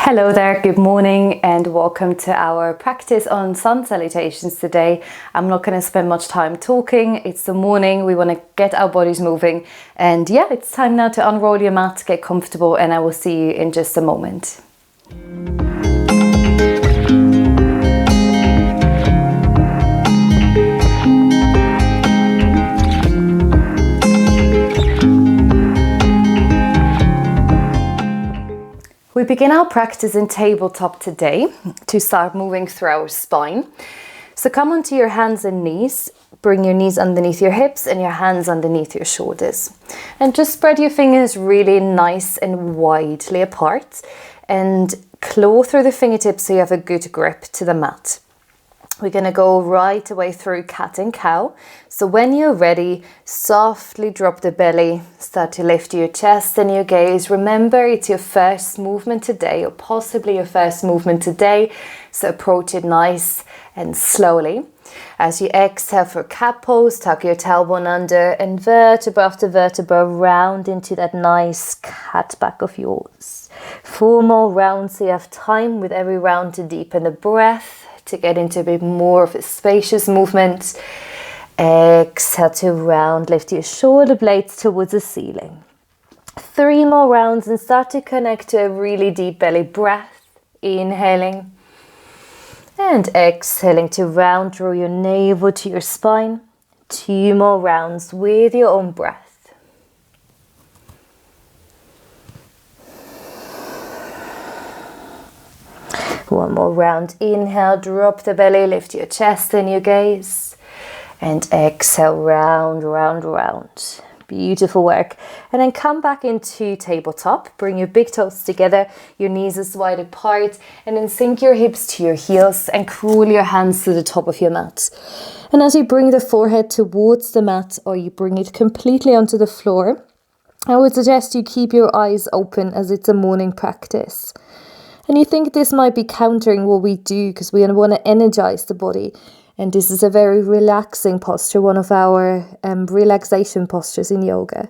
Hello there, good morning and welcome to our practice on sun salutations today. I'm not going to spend much time talking. It's the morning, we want to get our bodies moving, and yeah, it's time now to unroll your mat, get comfortable, and I will see you in just a moment. We begin our practice in tabletop today to start moving through our spine. So come onto your hands and knees, bring your knees underneath your hips and your hands underneath your shoulders. And just spread your fingers really nice and widely apart and claw through the fingertips so you have a good grip to the mat. We're going to go right away through cat and cow. So when you're ready, softly drop the belly, start to lift your chest and your gaze. Remember, it's your first movement today, or possibly your first movement today. So approach it nice and slowly. As you exhale for cat pose, tuck your tailbone under and vertebra after vertebra round into that nice cat back of yours. 4 more rounds, so you have time with every round to deepen the breath, to get into a bit more of a spacious movement. Exhale to round, lift your shoulder blades towards the ceiling. 3 more rounds and start to connect to a really deep belly breath. Inhaling and exhaling to round, draw your navel to your spine. 2 more rounds with your own breath. One more round, inhale, drop the belly, lift your chest and your gaze. And exhale, round, round, round. Beautiful work. And then come back into tabletop. Bring your big toes together, your knees as wide apart. And then sink your hips to your heels and crawl your hands to the top of your mat. And as you bring the forehead towards the mat or you bring it completely onto the floor, I would suggest you keep your eyes open as it's a morning practice. And you think this might be countering what we do because we want to energize the body. And this is a very relaxing posture, one of our relaxation postures in yoga.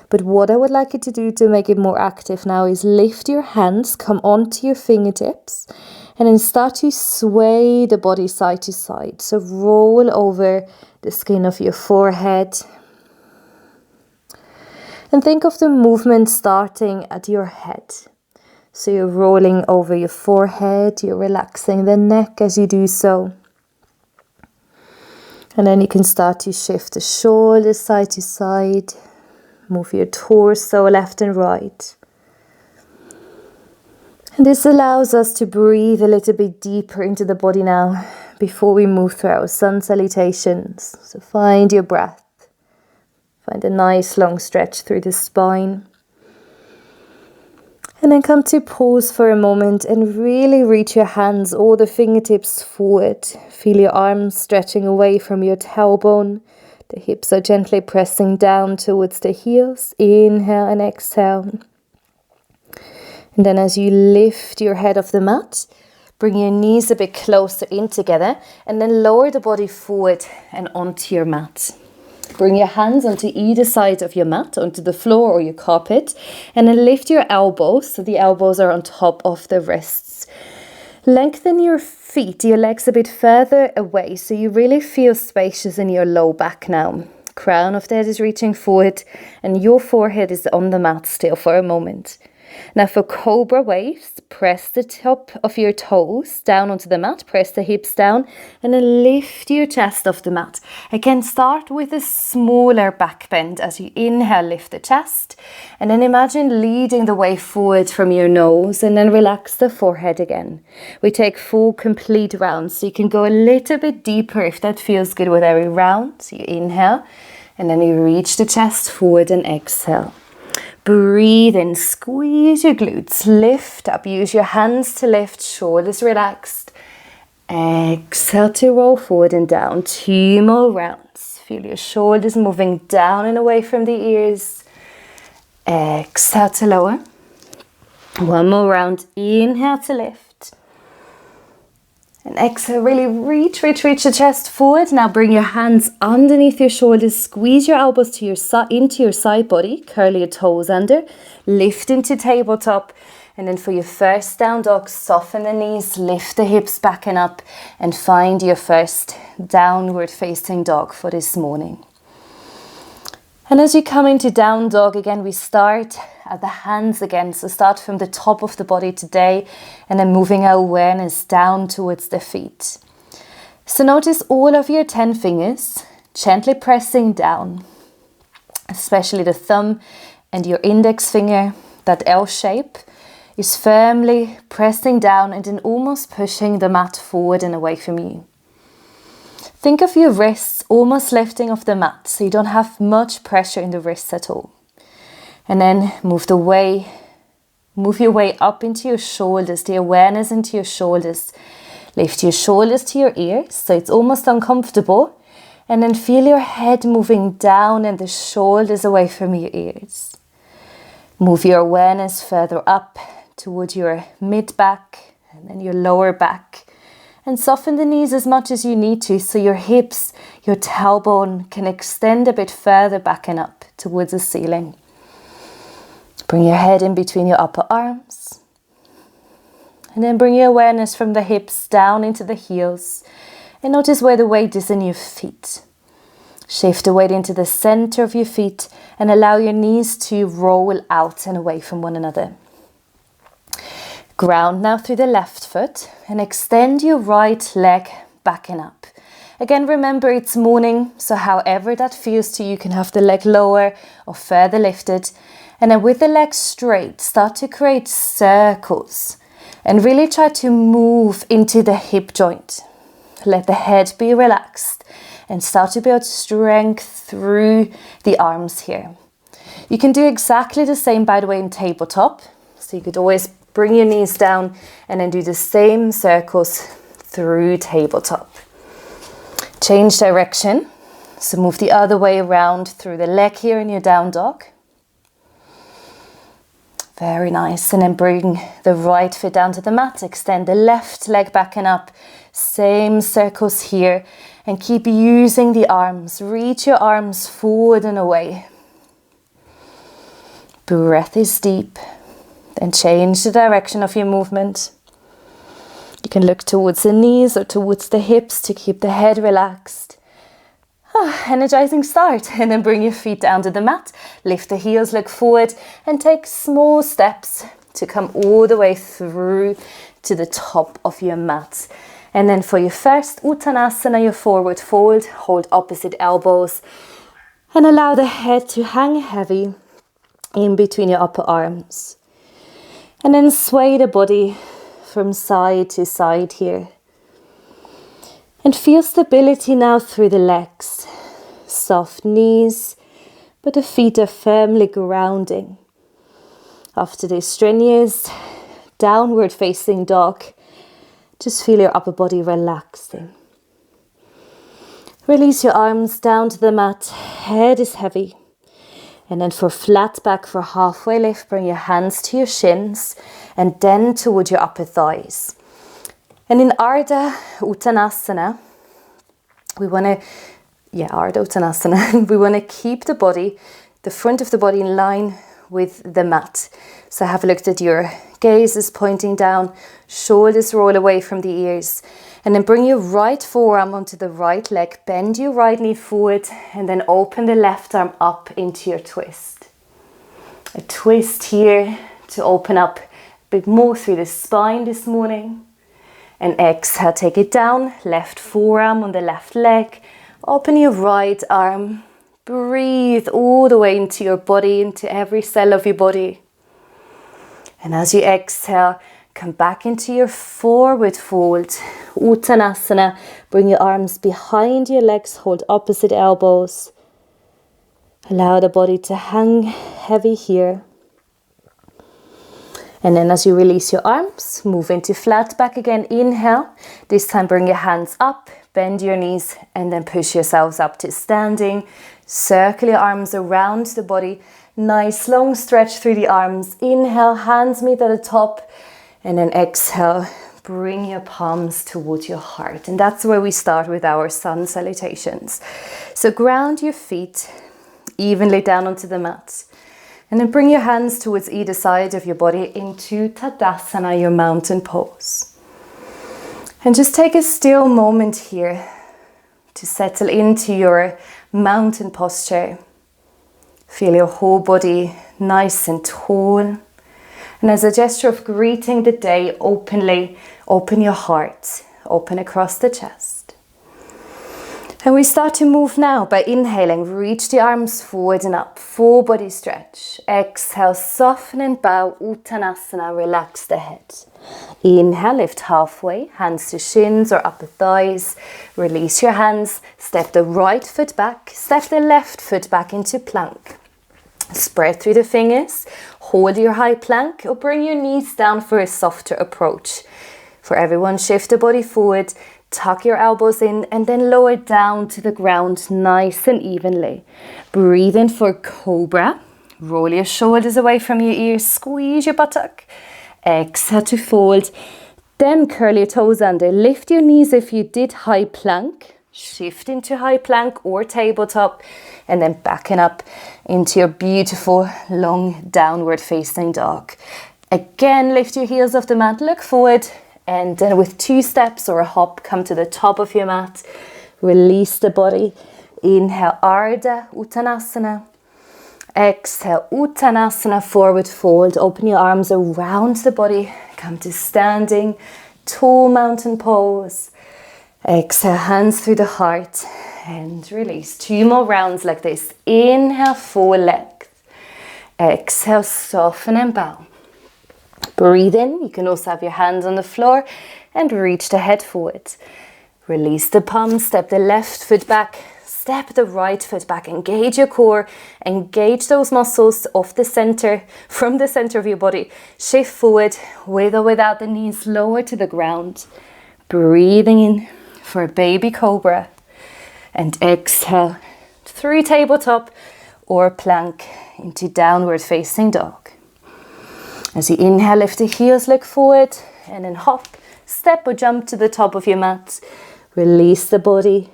But what I would like you to do to make it more active now is lift your hands, come onto your fingertips, and then start to sway the body side to side. So roll over the skin of your forehead. And think of the movement starting at your head. So you're rolling over your forehead, you're relaxing the neck as you do so. And then you can start to shift the shoulders side to side, move your torso left and right. And this allows us to breathe a little bit deeper into the body now before we move through our sun salutations. So find your breath, find a nice long stretch through the spine. And then come to pause for a moment and really reach your hands or the fingertips forward. Feel your arms stretching away from your tailbone. The hips are gently pressing down towards the heels. Inhale and exhale. And then as you lift your head off the mat, bring your knees a bit closer in together and then lower the body forward and onto your mat. Bring your hands onto either side of your mat, onto the floor or your carpet, and then lift your elbows so the elbows are on top of the wrists. Lengthen your feet, your legs a bit further away so you really feel spacious in your low back now. Crown of the head is reaching forward and your forehead is on the mat still for a moment. Now for cobra waves, press the top of your toes down onto the mat, press the hips down and then lift your chest off the mat. Again, start with a smaller back bend as you inhale, lift the chest and then imagine leading the way forward from your nose and then relax the forehead again. We take 4 complete rounds so you can go a little bit deeper if that feels good with every round. So you inhale and then you reach the chest forward and exhale. Breathe in, squeeze your glutes, lift up, use your hands to lift, shoulders relaxed. Exhale to roll forward and down. 2 more rounds. Feel your shoulders moving down and away from the ears. Exhale to lower. 1 more round. Inhale to lift. And exhale, really reach the chest forward. Now bring your hands underneath your shoulders, squeeze your elbows to your into your side body, curl your toes under, lift into tabletop, And then for your first down dog, soften the knees, lift the hips back and up, and find your first downward facing dog for this morning. And as you come into down dog, again, we start at the hands again. So start from the top of the body today, and then moving our awareness down towards the feet. So notice all of your 10 fingers gently pressing down, especially the thumb and your index finger, that L shape, is firmly pressing down and then almost pushing the mat forward and away from you. Think of your wrists almost lifting off the mat, so you don't have much pressure in the wrists at all. And then move your way up into your shoulders, the awareness into your shoulders. Lift your shoulders to your ears, so it's almost uncomfortable. And then feel your head moving down and the shoulders away from your ears. Move your awareness further up toward your mid-back and then your lower back. And soften the knees as much as you need to, so your hips, your tailbone can extend a bit further back and up towards the ceiling. Bring your head in between your upper arms. And then bring your awareness from the hips down into the heels. And notice where the weight is in your feet. Shift the weight into the center of your feet and allow your knees to roll out and away from one another. Ground now through the left foot and extend your right leg back and up. Again, remember it's morning, so however that feels to you, you can have the leg lower or further lifted. And then with the leg straight, start to create circles and really try to move into the hip joint. Let the head be relaxed and start to build strength through the arms here. You can do exactly the same, by the way, in tabletop. So you could always bring your knees down and then do the same circles through tabletop. Change direction. So move the other way around through the leg here in your down dog. Very nice. And then bring the right foot down to the mat. Extend the left leg back and up. Same circles here. And keep using the arms. Reach your arms forward and away. Breath is deep. Then change the direction of your movement. You can look towards the knees or towards the hips to keep the head relaxed. Energizing start. And then bring your feet down to the mat. Lift the heels, look forward, and take small steps to come all the way through to the top of your mat. And then for your first Uttanasana, your forward fold, hold opposite elbows and allow the head to hang heavy in between your upper arms. And then sway the body from side to side here. And feel stability now through the legs. Soft knees, but the feet are firmly grounding. After this strenuous downward facing dog, just feel your upper body relaxing. Release your arms down to the mat, head is heavy. And then for flat back, for halfway lift, bring your hands to your shins and then toward your upper thighs. And in Ardha Uttanasana, we want to keep the body, the front of the body in line with the mat. So have a look at your gaze is pointing down, shoulders roll away from the ears. And then bring your right forearm onto the right leg, bend your right knee forward, and then open the left arm up into your twist. A twist here to open up a bit more through the spine this morning. And exhale, take it down, left forearm on the left leg, open your right arm, breathe all the way into your body, into every cell of your body. And as you exhale, come back into your forward fold, Uttanasana. Bring your arms behind your legs, hold opposite elbows. Allow the body to hang heavy here. And then as you release your arms, move into flat back again. Inhale. This time bring your hands up, bend your knees, and then push yourselves up to standing. Circle your arms around the body. Nice long stretch through the arms. Inhale, hands meet at the top. And then exhale, bring your palms towards your heart. And that's where we start with our sun salutations. So ground your feet evenly down onto the mat. And then bring your hands towards either side of your body into Tadasana, your mountain pose. And just take a still moment here to settle into your mountain posture. Feel your whole body nice and tall. And as a gesture of greeting the day openly, open your heart, open across the chest. And we start to move now by inhaling, reach the arms forward and up, full body stretch. Exhale, soften and bow, Uttanasana, relax the head. Inhale, lift halfway, hands to shins or upper thighs. Release your hands, step the right foot back, step the left foot back into plank. Spread through the fingers, hold your high plank or bring your knees down for a softer approach. For everyone, shift the body forward. Tuck your elbows in and then lower down to the ground nice and evenly. Breathe in for Cobra. Roll your shoulders away from your ears. Squeeze your buttock. Exhale to fold. Then curl your toes under. Lift your knees if you did high plank. Shift into high plank or tabletop. And then backing up into your beautiful long downward facing dog. Again, lift your heels off the mat. Look forward. And then with 2 steps or a hop, come to the top of your mat. Release the body. Inhale, Ardha Uttanasana. Exhale, Uttanasana, forward fold. Open your arms around the body. Come to standing, tall mountain pose. Exhale, hands through the heart. And release. 2 more rounds like this. Inhale, full length. Exhale, soften and bow. Breathe in. You can also have your hands on the floor and reach the head forward. Release the palms, step the left foot back, step the right foot back. Engage your core, engage those muscles off the center, from the center of your body. Shift forward with or without the knees lower to the ground. Breathing in for baby cobra. And exhale through tabletop or plank into downward facing dog. As you inhale, lift the heels, look forward, and then hop, step or jump to the top of your mat. Release the body.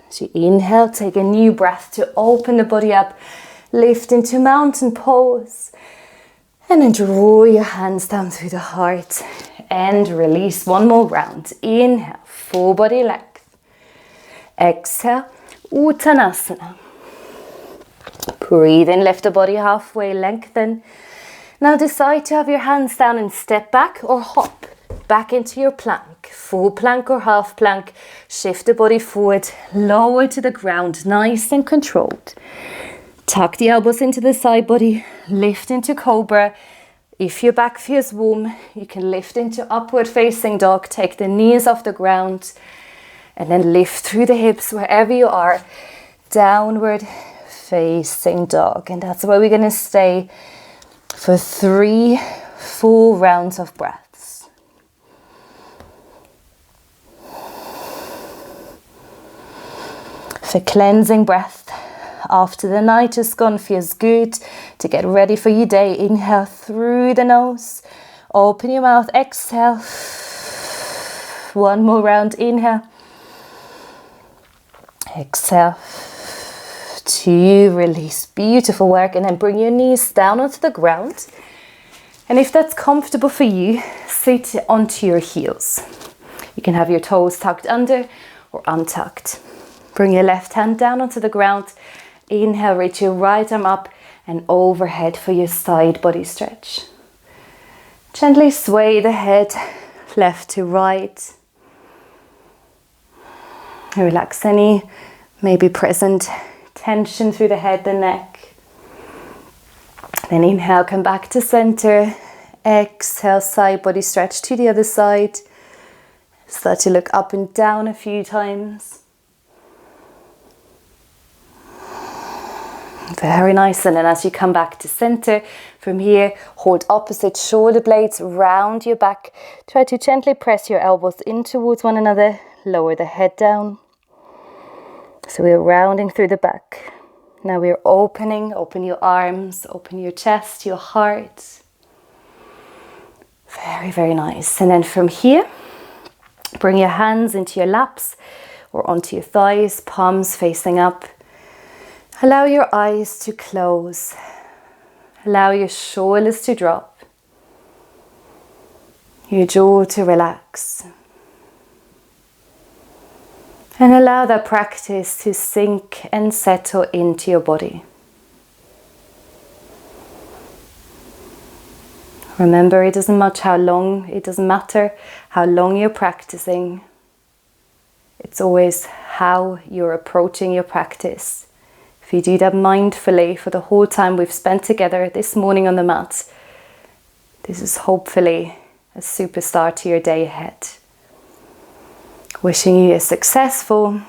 As you inhale, take a new breath to open the body up, lift into mountain pose. And then draw your hands down through the heart and release. 1 more round. Inhale, full body length. Exhale, Uttanasana. Breathe in, lift the body halfway, lengthen. Now decide to have your hands down and step back or hop back into your plank. Full plank or half plank. Shift the body forward, lower to the ground, nice and controlled. Tuck the elbows into the side body, lift into Cobra. If your back feels warm, you can lift into upward facing dog. Take the knees off the ground and then lift through the hips wherever you are. Downward facing dog. And that's where we're going to stay for 3 full rounds of breaths. For cleansing breath after the night has gone, feels good to get ready for your day. Inhale through the nose, open your mouth, exhale. 1 more round, inhale. Exhale. 2, release. Beautiful work. And then bring your knees down onto the ground. And if that's comfortable for you, sit onto your heels. You can have your toes tucked under or untucked. Bring your left hand down onto the ground. Inhale, reach your right arm up and overhead for your side body stretch. Gently sway the head left to right. Relax any maybe present tension through the head, the neck. Then inhale, come back to center. Exhale, side body stretch to the other side. Start to look up and down a few times. Very nice. And then as you come back to center, from here, hold opposite shoulder blades round your back. Try to gently press your elbows in towards one another. Lower the head down. So we're rounding through the back. Now we're opening. Open your arms, open your chest, your heart. Very, very nice. And then from here, bring your hands into your laps or onto your thighs, palms facing up. Allow your eyes to close. Allow your shoulders to drop, your jaw to relax. And allow that practice to sink and settle into your body. Remember, it doesn't matter how long you're practicing. It's always how you're approaching your practice. If you do that mindfully for the whole time we've spent together this morning on the mat, this is hopefully a super start to your day ahead. Wishing you a successful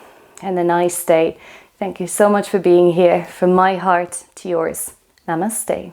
and a nice day. Thank you so much for being here. From my heart to yours. Namaste.